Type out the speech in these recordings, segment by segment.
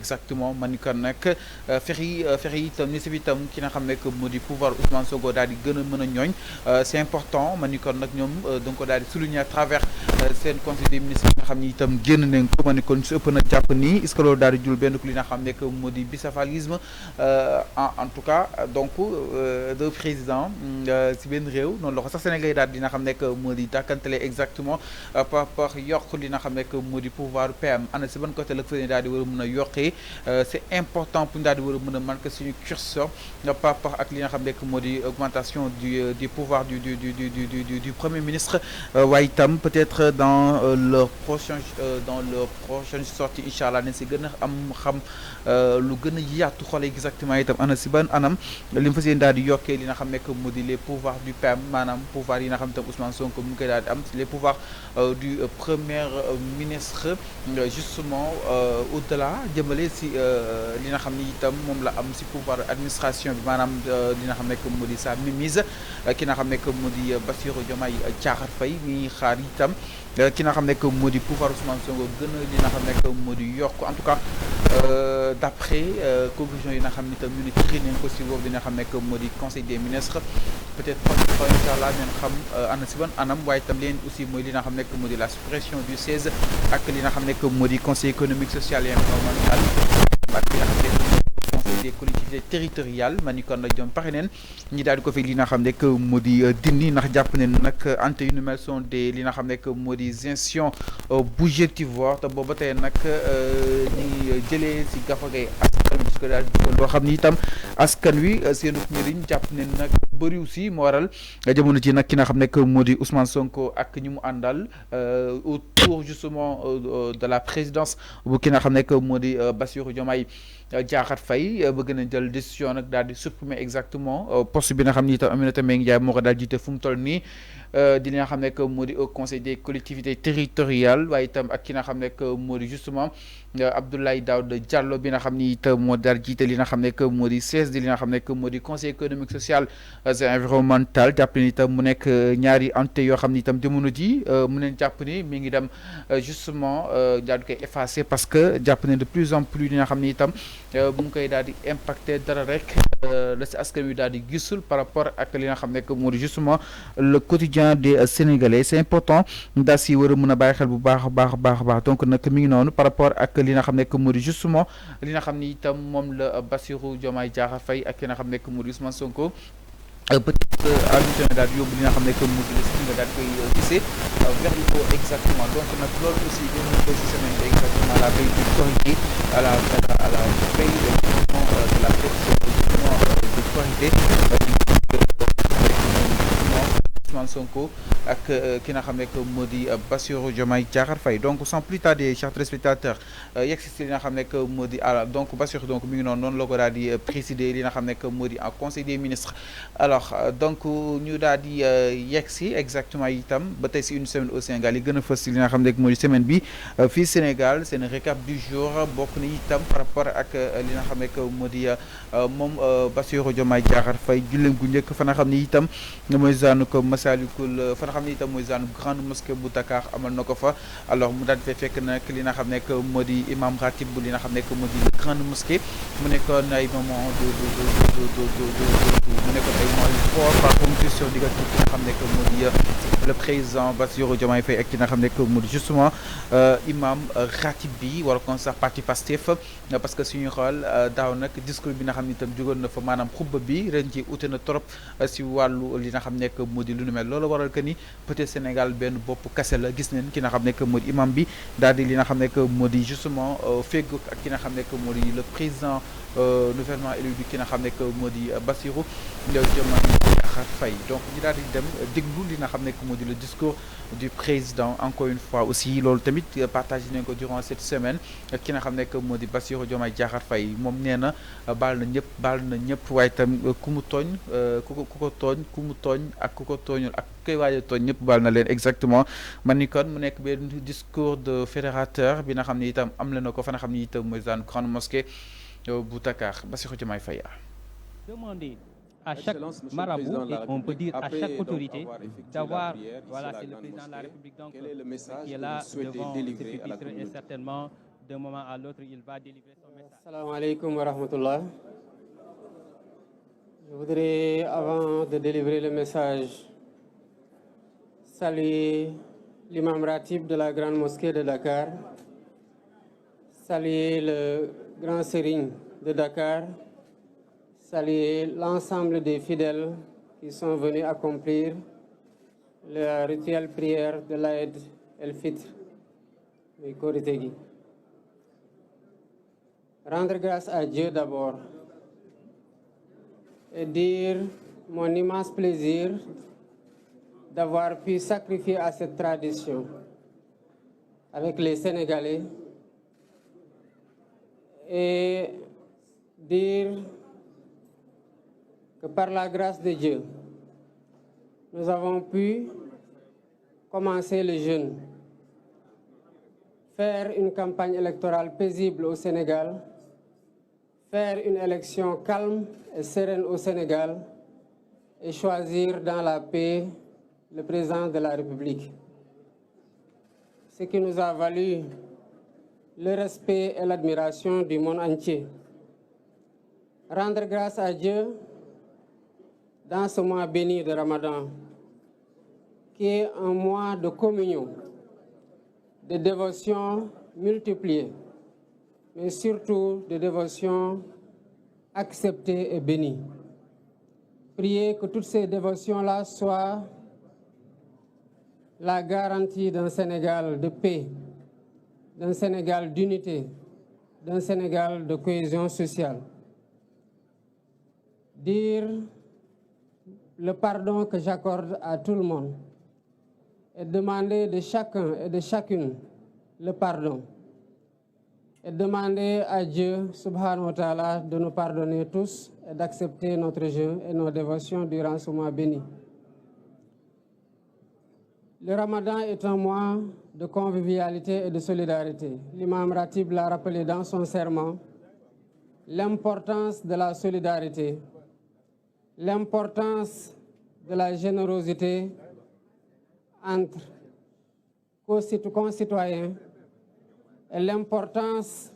exactement man ni kon nag fexe itam ni si itam ki nga xam ne que moo di pouvoir Ousmane Sonko daal di gën a mën a ñooñ c'est important man ni kon nag ñoom donc ko daal di souligner à travers seen conseil des ministres yi nga xam ni itam génn nañ ko man ni kon si ëpp na jàpp nii est-ce que loolu daal di jul benn ku li nga xam ne que moo di bicéphalisme en tout cas donc de président si benn réew noonu la ko sax Sénégal daal dina xam ne que moo di dàkkantele exactement par rapport yokk li nga xam ne que moo di pouvoir PM ana si ban côté la fa daal di war a mën a yokkee c'est important pour ñu daal di war a mën a marquer suñu curseur par rapport ak li nga xam ne que moo di augmentation du pouvoir du premier ministre waaye itam peut-être dans leur prochaine sortie incha allah nañ si gën a am xam lu gën a yaatu xool exactement itam ana si ban anam li mu fas yéene daal di yokkee li nga xam ne que moo di les pouvoirs du PM maanaam pouvoir yi nga xam itam Ousmane Sonko mu ngi koy daal di am les pouvoirs du premier ministre justement au-delà jëmale si li nga xam ni itam moom la am si pouvoir administration bi maanaam li nga xam ne que moo di sa mainmise ki nga xam ne que moo di Bassirou Diomaye Diakhar Faye mi xaar itam ki nga xam ne que moo di pouvoir Ousmane Sonko gën a li nga xam ne que moo di yokk en tout cas d'après conclusion yi nga xam ni itam ñu ne tiré nañ ko si boobu li nga xam ne que moo di conseil des ministres peut-être fa incha allah ngeen xam ana si ban anam waaye itam leen aussi mooy li nga xam ne que moo di la suppression du 16 ak li nga xam ne que moo di conseil économique social et environnemental ak li nga xam ne conseil des collectivités territoriales ma ni kon nag ñoom pare neen ñi daal di ko fi li nga xam ne que moo di dindi ndax jàpp ne nag ante yu nu mel sont des li nga xam ne que moo di institutions budgétivores te booba tey nag ñi jëlee si gafagay askan wi ko daal di loo xam ni itam askan wi seen njëriñ jàpp ne nag bëri aussi moo waral jamono ji nag ki nga xam ne que moo di Ousmane Sonko ak ñi mu àndal autour justement de la présidence bu ki nga xam ne que moo di Bassirou Diomaye Diakhar Faye bëgg nañ jël décision nag daal di supprimer exactement poste bi nga xam ni itam Aminata Mbengue Ndiaye moo ko daal jiite fu mu toll nii di li nga xam ne que moo di au conseil des collectivités territoriales waaye itam ak ki nga xam ne que moo di justement Abdoulaye Daouda Diallo bi nga xam ni itam moo daal jiite li nga xam ne que moo di CESE di li nga xam ne que moo di conseil économique social et environnemental jàpp ni itam mu nekk ñaari entités yoo xam ni itam jamono ji mu neen jàpp ni mi ngi dem justement daal di koy effacer parce que jàpp ne de plus en plus li nga xam ni itam bu ngi koy daal di impacter dara rek la si askan wi daal di gisul par rapport ak li nga xam ne que moo di justement le quotidien des Sénégalais c'est important daal si war a mën a bàyyi xel bu baax a baax donc nag mi ngi noonu par rapport ak li nga xam ne que moo di justement li nga xam ni itam moom la Bassirou Diomaye Diakhar Faye ak li nga xam ne que moo di Ousmane Sonko peut-être àllusion daal di yóbbu li nga xam ne que moo di si nga daal di koy gisee vers le haut exactement donc nag loolu aussi gën nañ ko si semaine bi exactement la veille du Korité à la veille de la fête justement du Korité Ousmane Sonko ak ki nga xam ne que moo di Bassirou Diomaye Diakhar Faye donc sans plus tarder chers téléspectateurs yegg si li nga xam ne que moo di donc Bassirou donc mi ngi noonu la ko daal di présider li nga xam ne que moo di en conseil des ministres alors donc ñu daal di yegg si exactement itam ba tey si une semaine au Sénégal yi gën a fës si li nga xam ne que moo di semaine bi fii Sénégal seen récap du jour bokk na itam par rapport ak li nga xam ne que moo di moom Bassirou Diomaye Diakhar Faye julleem gu njëkk fa nga xam ne itam mooy zaanu ko Masalikul fa nga xam ne itam mooy zaanu grande mosquée bu Dakar amal na ko fa alors mu daal di fay fekk nag li nga xam ne que moo di imam ratib bu li nga xam ne que moo di grande mosquée mu nekkoon ay moment mu nekkoon ay mois yu fort par compétition diggante ki nga xam ne que moo di le président Bassirou Diomaye Faye ak ki nga xam ne que moo di justement imam ratib bi war kon sax parti Pastef parce que suñuy xool daaw nag discours bi nga xam ne itam jógoon na fa maanaam xubba bi ren ci ute na trop si wàllu li nga xam ne que moo di lu nu mel loolu waral que ni peut-être Sénégal benn bopp kase la gis neen ki nga xam ne que moo di imam bi daal di li nga xam ne que moo di justement feggu ak ki nga xam ne que moo di le président nouvellement élu bi ki nga xam ne que moo di Bassirou Diomaye Diakhar Faye donc ñu daal di dem déglu li nga xam ne que moo di le discours du président encore une fois aussi loolu tamit partagé nañ ko durant cette semaine ki nga xam ne que moo di Bassirou Diomaye Diakhar Faye moom nee na baal na ñëpp waaye tam ku mu tooñ ku mu tooñ ak ku ko tooñul ak koy waaye tooñ ñëpp baal na leen exactement man ni kon mu nekk benn discours de fédérateur bi nga xam ne itam am na ko fa nga xam ne itam mooy daan grande mosquée bu Dakar Bassirou Diomaye Faye demander à chaque marabout et on peut dire à chaque autorité d'avoir, voilà, c'est le président de la République donc qui est là devant ce pupitre et certainement d'un moment à l'autre, il va délivrer son message. Assalamu alaikum wa rahmatullah. Je voudrais, avant de délivrer le message, saluer l'imam ratib de la grande mosquée de Dakar, saluer le grand sérigne de Dakar, saluer l'ensemble des fidèles qui sont venus accomplir la rituelle prière de l'Aïd el-Fitr du Koritegi. Rendre grâce à Dieu d'abord et dire mon immense plaisir d'avoir pu sacrifier à cette tradition avec les Sénégalais et dire que par la grâce de Dieu, nous avons pu commencer le jeûne, faire une campagne électorale paisible au Sénégal, faire une élection calme et sereine au Sénégal et choisir dans la paix le président de la République. Ce qui nous a valu le respect et l'admiration du monde entier. Rendre grâce à Dieu dans ce mois béni de Ramadan, qui est un mois de communion, de dévotion multipliée, mais surtout de dévotion acceptée et bénie. Priez que toutes ces dévotions-là soient la garantie d'un Sénégal de paix, d'un Sénégal d'unité, d'un Sénégal de cohésion sociale. Dire le pardon que j'accorde à tout le monde et demander de chacun et de chacune le pardon. Et demander à Dieu, subhanahu wa ta'ala, de nous pardonner tous et d'accepter notre jeûne et nos dévotions durant ce mois béni. Le Ramadan est un mois de convivialité et de solidarité. L'imam Ratib l'a rappelé dans son serment, l'importance de la solidarité, l'importance de la générosité entre concitoyens et l'importance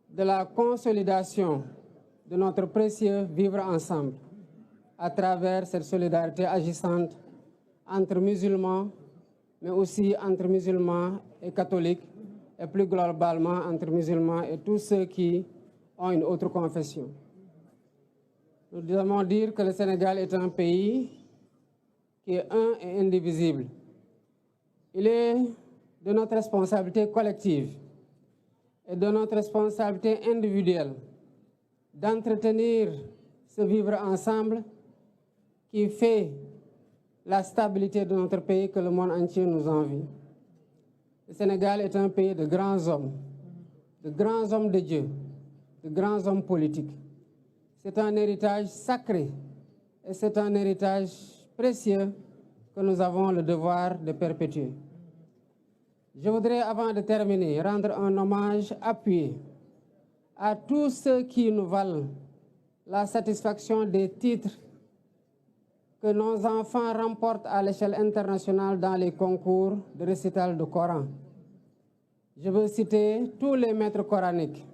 de la consolidation de notre précieux vivre ensemble à travers cette solidarité agissante entre musulmans, mais aussi entre musulmans et catholiques, et plus globalement entre musulmans et tous ceux qui ont une autre confession. Nous devons dire que le Sénégal est un pays qui est un et indivisible. Il est de notre responsabilité collective et de notre responsabilité individuelle d'entretenir ce vivre ensemble qui fait la stabilité de notre pays que le monde entier nous envie. Le Sénégal est un pays de grands hommes de Dieu, de grands hommes politiques. C'est un héritage sacré et c'est un héritage précieux que nous avons le devoir de perpétuer. Je voudrais, avant de terminer, rendre un hommage appuyé à tous ceux qui nous valent la satisfaction des titres que nos enfants remportent à l'échelle internationale dans les concours de récital du Coran. Je veux citer tous les maîtres coraniques,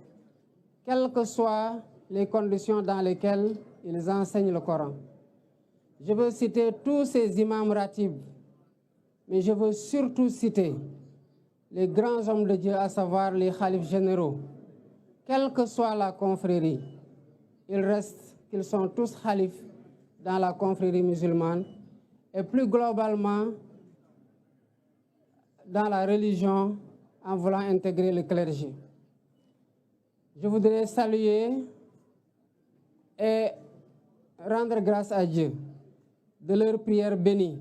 quelles que soient les conditions dans lesquelles ils enseignent le Coran. Je veux citer tous ces imams ratibs, mais je veux surtout citer les grands hommes de Dieu, à savoir les khalifes généraux. Quelle que soit la confrérie, il reste qu'ils sont tous khalifes dans la confrérie musulmane et plus globalement dans la religion en voulant intégrer le clergé. Je voudrais saluer et rendre grâce à Dieu de leurs prières bénies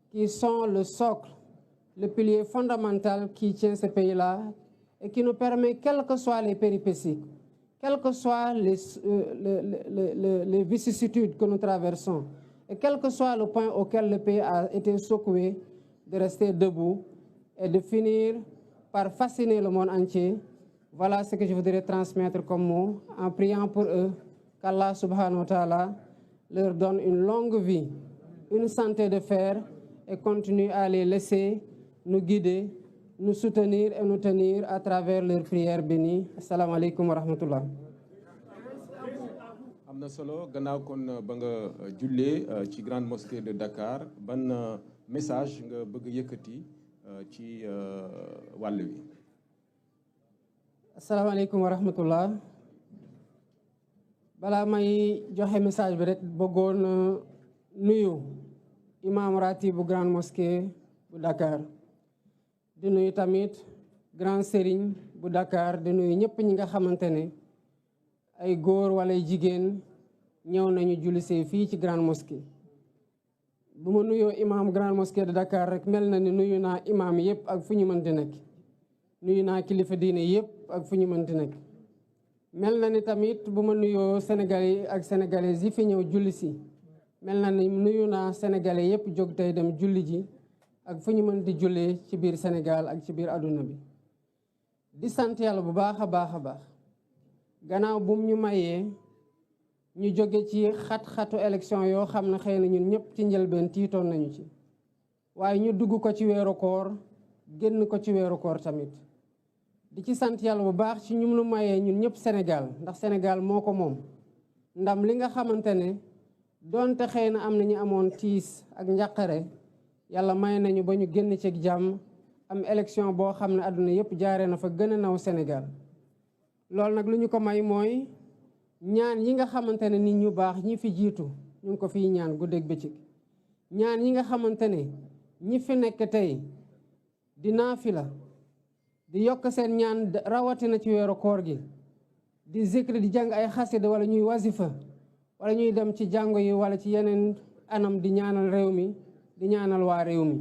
qui sont le socle, le pilier fondamental qui tient ce pays-là et qui nous permet, quelles que soient les péripéties, quelles que soient les vicissitudes que nous traversons, et quel que soit le point auquel le pays a été secoué, de rester debout et de finir par fasciner le monde entier. Voilà ce que je voudrais transmettre comme mot, en priant pour eux, qu'Allah subhanahu wa ta'ala leur donne une longue vie, une santé de fer, et continue à les laisser nous guider nous soutenir et nous tenir à travers leurs prières bénies. Assalamu alaikum wa rahmatullah. Amna solo gannaaw kon ba nga jullee ci grande mosquée de Dakar ban message nga bëgg yëkkati ci wàll wi. Assalamu alaikum wa rahmatullah. Bala may joxe message bi rek bëggoon nuyu imam ratib bu grande mosquée bu Dakar di nuyu tamit grand sérigne bu Dakar di nuyu ñëpp ñi nga xamante ne ay góor wala ay jigéen ñëw nañu jullisee fii ci grande mosquée. bu ma nuyoo imam grande mosquée de Dakar rek mel na ni nuyu naa imam yëpp ak fu ñu mënti nekk nuyu naa kilifa diine yëpp ak fu ñu mënti nekk. mel na ni tamit bu ma nuyoo Sénégalais yi ak sénégalaises yi fi ñëw julli si mel na ni nuyu naa sénégalais yëpp jóg tey dem julli ji ak fu ñu mën di jullee ci biir Sénégal ak ci biir àdduna bi. di sant yàlla bu baax a baax a baax gannaaw bu ñu mayee ñu jóge ci xat-xatu élection yoo xam ne xëy na ñun ñëpp ci njëlbeen tiitoon nañu ci waaye ñu dugg ko ci weeru koor génn ko ci weeru koor tamit. di ci sant yàlla bu baax ci ñu nu mayee ñun ñëpp Sénégal ndax Sénégal moo ko moom ndam li nga xamante ne doonte xëy na am na ñu amoon tiis ak njàqare yàlla may nañu ba ñu génn ci jàmm am élection boo xam ne àdduna yëpp jaaree na fa gën a naw Sénégal. loolu nag lu ñu ko may mooy ñaan yi nga xamante ne nit ñu baax ñi fi jiitu ñu ngi ko fiy ñaan guddeeg bëccëg ñaan yi nga xamante ne ñi fi nekk tey di naafila di yokk seen ñaan rawatina ci weeru koor gi di zikri di jàng ay xasida wala ñuy wasifa wala ñuy dem ci jàngo yi wala ci yeneen anam di ñaanal réew mi di ñaanal waa réew mi.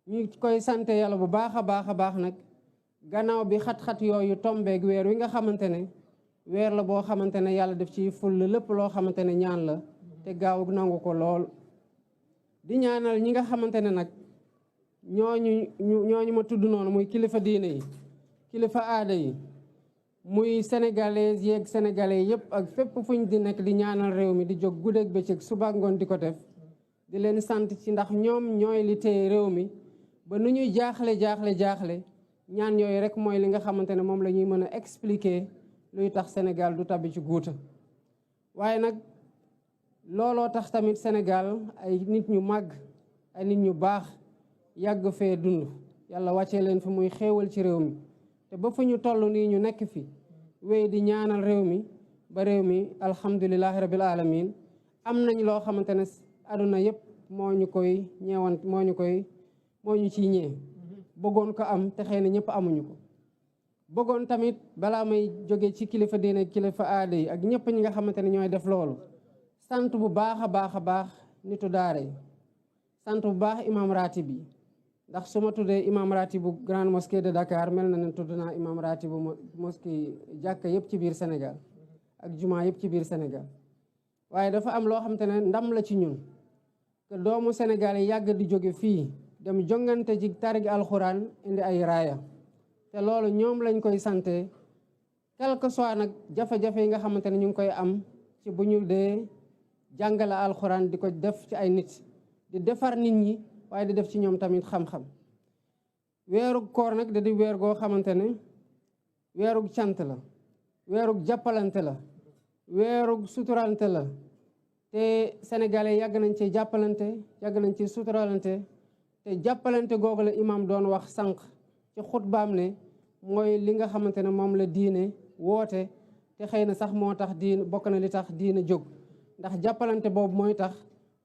ñu koy sante yàlla bu baax a baax a baax nag gannaaw bi xat-xat yooyu tombeeg weer wi nga xamante ne weer la boo xamante ne yàlla def ci ful lépp loo xamante ne ñaan la te gaaw nangu ko lool. di ñaanal ñi nga xamante ne nag ñooñu ma tudd noonu muy kilifa diine yi kilifa aada yi muy sénégalais yeeg sénégalais yëpp ak fépp fuñ di nekk di ñaanal réew mi di jóg guddeeg bëccëg suba ngoon di ko def di leen sant ci ndax ñoom ñooy li téye réew mi ba nu ñuy jaaxle ñaan yooyu rek mooy li nga xamante ne moom la ñuy mën a expliquer luy tax Sénégal du tabbi ci guuta. waaye nag looloo tax tamit Sénégal ay nit ñu màgg ay nit ñu baax yàgg fee dund yàlla wàccee leen fi muy xéewal ci réew mi te ba fu ñu toll nii ñu nekk fi wéy di ñaanal réew mi ba réew mi alhamdulilahi rabil alamin am nañ loo xamante ne aduna yëpp moo ñu koy ñeewant moo ñu ciy ñee bëggoon ko am te xëy na ñëpp amuñu ko. bëggoon tamit balaa may jóge ci kilifa diine kilifa aada yi ak ñëpp ñi nga xamante ne ñooy def loolu sant bu baax a baax nitu daara yi sant bu baax imam ratib yi ndax su ma tuddee imam ratib bu grande mosquée de Dakar mel na ne tudd naa imam ratib bu mosquée jàkka yëpp ci biir Sénégal ak jumaa yëpp ci biir Sénégal. waaye dafa am loo xamante ne ndam la ci ñun que doomu Sénégal yi yàgg di jóge fii dem jongante ci tarig alxuraan indi ay raaya te loolu ñoom lañ koy sante quel que soit nag jafe-jafe yi nga xamante ne ñu ngi koy am ci bu ñu dee jàngale alxuraan di ko def ci ay nit di defar nit ñi waaye di def ci ñoom tamit xam-xam. weeru koor nag da di weer goo xamante ne weerug cant la weerug jàppalante la weerug suturalante la te sénégalais yàgg nañ ci jàppalante yàgg nañ ci suturalante te jàppalante googu la imam doon wax sànq ci xutbaam ne mooy li nga xamante ne moom la diine woote te xëy na sax moo tax diine bokk na li tax diine jóg ndax jàppalante boobu mooy tax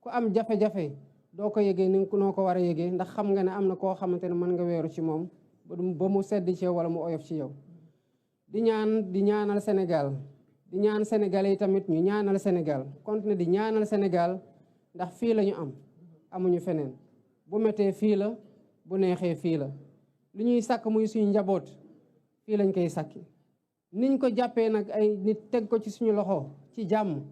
ku am jafe-jafe doo ko yëgee ni noo ko war a yëgee ndax xam nga ne am na koo xamante ne mën nga weeru ci moom ba mu sedd ci yow wala mu oyof ci yow. di ñaanal Sénégal di ñaan Sénégalais yi tamit ñu ñaanal Sénégal continuer di ñaanal Sénégal ndax fii la ñu amuñu feneen bu méttee fii la bu neexee fii la lu ñuy sàkk muy suñu njaboot fii lañ koy sàkki niñ ko jàppee nag ay nit teg ko ci suñu loxo ci jàmm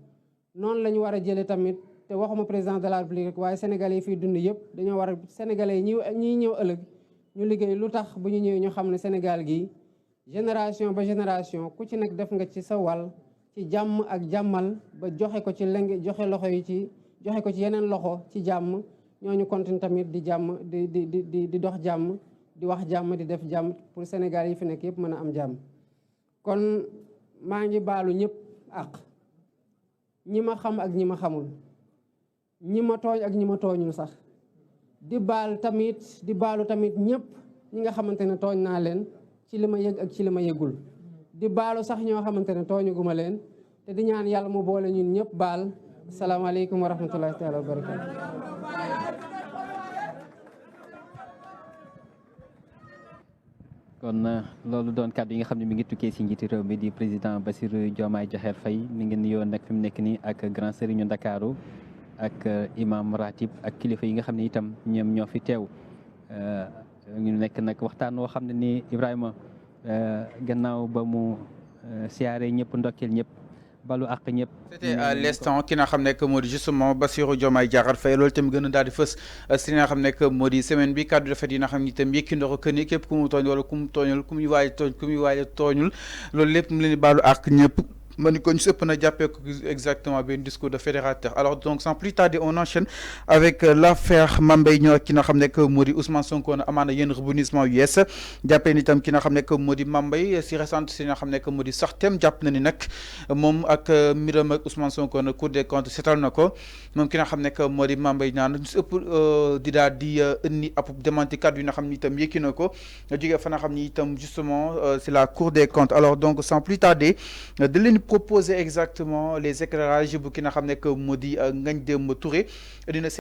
noonu la ñu war a jëlee tamit te waxuma président de la République waaye sénégalais yi fii dund yëpp dañoo war a sénégalais yi ñiy ñëw ëllëg ñu liggéey lu tax bu ñu ñëwee ñu xam ne Sénégal gi génération ba génération ku ci nekk def nga ci sa wàll ci jàmm ak jàmmal ba joxe ko ci joxe loxo yi ci joxe ko ci yeneen loxo ci jàmm ñooñu continue tamit di jàmm di dox jàmm di wax jàmm di def jàmm pour Sénégal yi fi nekk yëpp mën a am jàmm kon maa ngi baalu ñëpp ak ñi ma xam ak ñi ma xamul ñi ma tooñ ak ñi ma tooñul sax di baalu tamit ñëpp ñi nga xamante ne tooñ naa leen ci li ma yëg ak ci li ma yëgul di baalu sax ñoo xamante ne tooñuguma leen te di ñaan yàlla mu boole ñun ñëpp baal salaamaaleykum wa rahmatullahi taala wa barakatu kon loolu doon kàddu yi nga xam ne mi ngi tukkee si njiiti réew mi di président Bassirou Diomaye Diakhar Faye mi ngi nuyoo nag fi mu nekk nii ak grand serigne Ndakaaru ak imam ratib ak kilifa yi nga xam ne itam ñoom ñoo fi teew ñu nekk nag waxtaan woo xam ne ni Ibrahima gannaaw ba mu siyaare ñëpp ndokkeel ñëpp balu ak ñëpp. C'était à l'instant ki nga xam ne que moo di justement Bassirou Diomaye Diakhar Faye loolu itam gën a daal di fës si li nga xam ne que moo di semaine bi kàddu rafet yi nga xam ne itam yëkki ndox que ni képp ku mu tooñ wala ku mu tooñul ku muy waaj tooñ ku muy waaj tooñul loolu lépp mu leen di baalu ak ñëpp. Man ko ñu sëpp na jàppee ko exactement benn discours de fédérateur alors donc sans plus tarder on enchaîne avec l'affaire Mame Mbaye Niang ki nga xam ne que moo di Ousmane Sonko na amaana yenn rebondissement yu yees jàppee ni itam ki nga xam ne que moo di Mame Mbaye si récente si nga xam ne que moo di sortem jàpp na ni nag moom ak mbiram ak Ousmane Sonko na Cour des comptes seetal na ko moom ki nga xam ne que moo di Mame Mbaye Niang ñu si ëpp di daal di indi ab démenti kàddu yi nga xam ni itam yëkki na ko jógee fa nga xam ni itam justement c'est la Cour des comptes alors donc sans plus tarder de leen proposer exactement les éclairages bu ki nga xam ne que moo di Ngagne Demba Touré dina